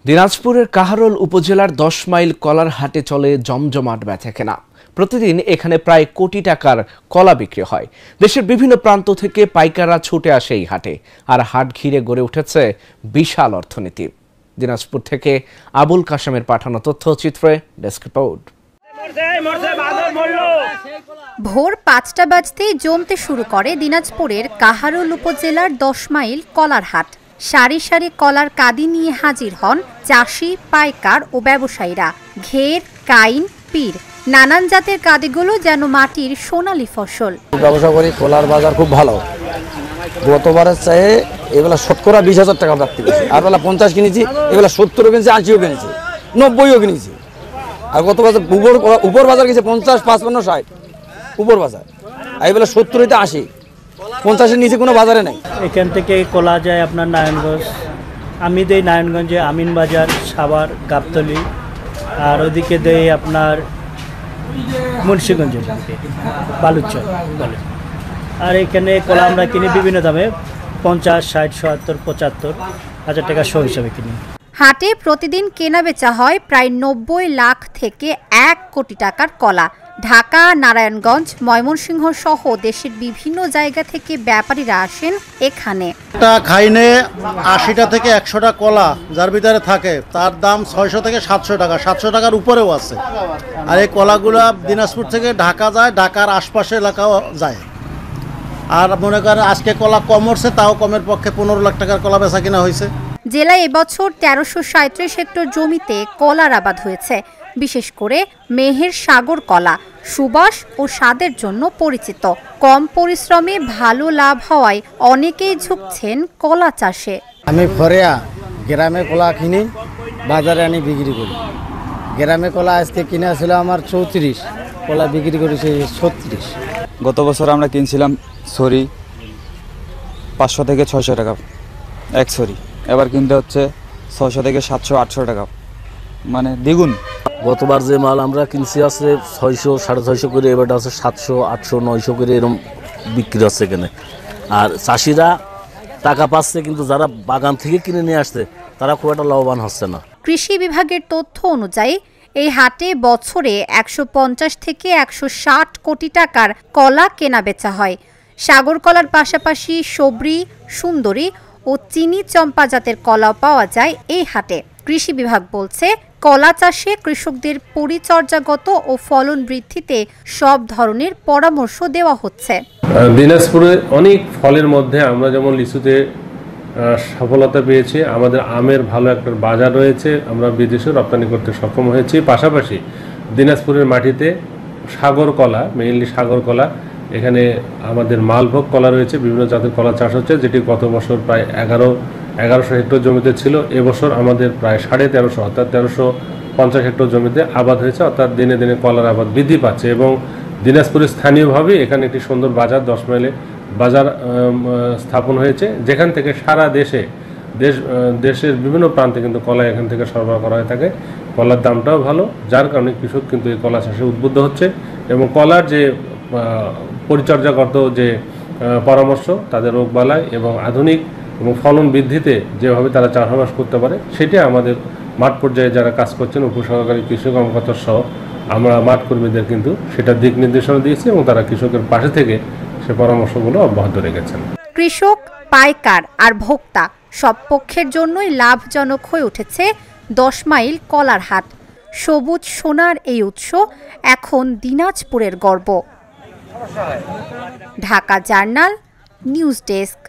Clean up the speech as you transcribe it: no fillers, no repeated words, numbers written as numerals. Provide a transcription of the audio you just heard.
দিনাজপুরের কাহারোল উপজেলার 10 মাইল কলার হাটে চলে জমজমাট বেচাকেনা। প্রতিদিন এখানে প্রায় কোটি টাকার কলা বিক্রি হয়। দেশের বিভিন্ন প্রান্ত থেকে পাইকাররা ছুটে আসে এই হাটে, আর হাট ঘিরে গড়ে উঠেছে বিশাল অর্থনীতি। দিনাজপুর থেকে আবুল কাশেমের পাঠানো তথ্যচিত্রে ডেস্ক রিপোর্ট। ভোর 5টা বাজতেই জমতে শুরু করে দিনাজপুরের কাহারোল উপজেলার 10 মাইল কলার হাট। সারি সারি কলার কাঁদি নিয়ে হাজির হন চাষি, পাইকার ও ব্যবসায়ীরা। ঘের, কাইন, পীর, নানান জাতের কাঁদিগুলো যেন মাটির সোনালী ফসল। ব্যবসা করি, কলার বাজার খুব ভালো। গতবারের চেয়ে এবেলা 20,000 টাকা প্রাপ্তি পেয়েছি। আর বেলা 50 কিনেছি, এবেলা 70ও কিনেছি, 80ও কিনেছি, 90ও কিনেছি। আর গত বছর উপর বাজার গেছে 50, 55, 60 উপর বাজার। আর এবেলা 70 80, 50-এর নিচে কোনো বাজারে নেই। এখান থেকে কলা যায় আপনার নারায়ণগঞ্জ, আমি দেই নারায়ণগঞ্জে আমিনবাজার, সাভার, গাবতলী, আর ওদিকে দেই আপনার মুন্সিগঞ্জের বালুচর বলে। আর এখানে কলা আমরা কিনি বিভিন্ন দামে, 50, 60, 70, 75 হাজার টাকা শো হিসাবে কিনি। হাটে প্রতিদিন কেনা বেচা হয় প্রায় 90 লাখ থেকে 1 কোটি টাকার কলা। ঢাকা, নারায়ণগঞ্জ, ময়মনসিংহ সহ দেশের বিভিন্ন জায়গা থেকে ব্যাপারীরা আসেন এখানে। একটা খাইনে 80টা থেকে 100টা কলা যার ভিতরে থাকে, তার দাম 600 থেকে 700 টাকা, 700 টাকার উপরেও আছে। আর এই কলাগুলা দিনাজপুর থেকে ঢাকা যায়, ঢাকার আশপাশে এলাকাও যায়। আর মনে করেন আজকে কলা কম উঠছে, তাও কমের পক্ষে 15 লাখ টাকার কলা বেচা কিনা হয়েছে। জেলায় এবছর 1337 হেক্টর জমিতে কলার আবাদ হয়েছে। বিশেষ করে মেহের সাগর কলা সুবাস ও স্বাদের জন্য পরিচিত। কম পরিশ্রমে ভালো লাভ হওয়ায় অনেকেই ঝুঁকছেন কলা চাষে। আমি ফরেয়া গ্রামে কলা কিনি, বাজারে আনি বিক্রি করি। গ্রামে কলা আজকে কিনা ছিল আমার 34, কলা বিক্রি করেছি 36। গত বছর আমরা কিনছিলাম ছড়ি 500 থেকে 600 টাকা এক ছড়ি, এবার কিনতে হচ্ছে 600 থেকে 700, 800 টাকা, মানে দ্বিগুণ। গতবার যে মাল আমরা কিনছি আছে 600, 650 করে, এবারটা আছে 700, 800, 900 করে এরকম বিক্রি হচ্ছে এখানে। আর চাষিরা টাকা পাচ্ছে, কিন্তু যারা বাগান থেকে কিনে নিয়ে আসছে তারা খুব একটা লাভবান হচ্ছে না। কৃষি বিভাগের তথ্য অনুযায়ী এই হাটে বছরে 150 থেকে 160 কোটি টাকার কলা কেনা বেচা হয়। সাগর কলার পাশাপাশি সবরি, সুন্দরী ও চিনি চম্পা জাতের কলাও পাওয়া যায় এই হাটে। কৃষি বিভাগ বলছে, কলা চাষে কৃষকদের পরিচর্যাগত ও ফলন বৃদ্ধিতে সব ধরনের পরামর্শ দেওয়া হচ্ছে। দিনাজপুরে অনেক ফলের মধ্যে আমরা যেমন লিচুতে সফলতা পেয়েছি, আমাদের আমের ভালো একটা বাজার রয়েছে, আমরা বিদেশে রপ্তানি করতে সক্ষম হয়েছি। পাশাপাশি দিনাজপুরের মাটিতে সাগর কলা, মেইনলি সাগর কলা, এখানে আমাদের মালভোগ কলা রয়েছে, বিভিন্ন জাতের কলা চাষ হচ্ছে, যেটি গত বছর প্রায় 1100 হেক্টর জমিতে ছিল। এবছর আমাদের প্রায় 1350, অর্থাৎ 1350 হেক্টর জমিতে আবাদ হয়েছে, অর্থাৎ দিনে দিনে কলার আবাদ বৃদ্ধি পাচ্ছে। এবং দিনাজপুরে স্থানীয়ভাবে এখানে একটি সুন্দর বাজার, 10 মাইলে বাজার স্থাপন হয়েছে, যেখান থেকে সারা দেশের বিভিন্ন প্রান্তে কিন্তু কলা এখান থেকে সরবরাহ করা হয়ে থাকে। কলার দামটাও ভালো, যার কারণে কৃষক কিন্তু এই কলা চাষে উদ্বুদ্ধ হচ্ছে। এবং কলার যে পরিচর্যাগত যে পরামর্শ, তাদের রোগবালাই এবং আধুনিক এবং ফলন বৃদ্ধিতে যেভাবে তারা চাষাবাস করতে পারে, সেটা আমাদের মাঠ পর্যায়ে যারা কাজ করছেন, উপসহকারী কৃষি কর্মকর্তা সহ আমরা মাঠ কর্মীদের কিন্তু সেটা দিক নির্দেশনা দিয়েছি, এবং তারা কৃষকের পাশে থেকে সে পরামর্শগুলো অব্যাহত রেখেছেন। কৃষক, পাইকার আর ভোক্তা সব পক্ষের জন্যই লাভজনক হয়ে উঠেছে 10 মাইল কলার হাট। সবুজ সোনার এই উৎস এখন দিনাজপুরের গর্ব। Dhaka journal, news desk.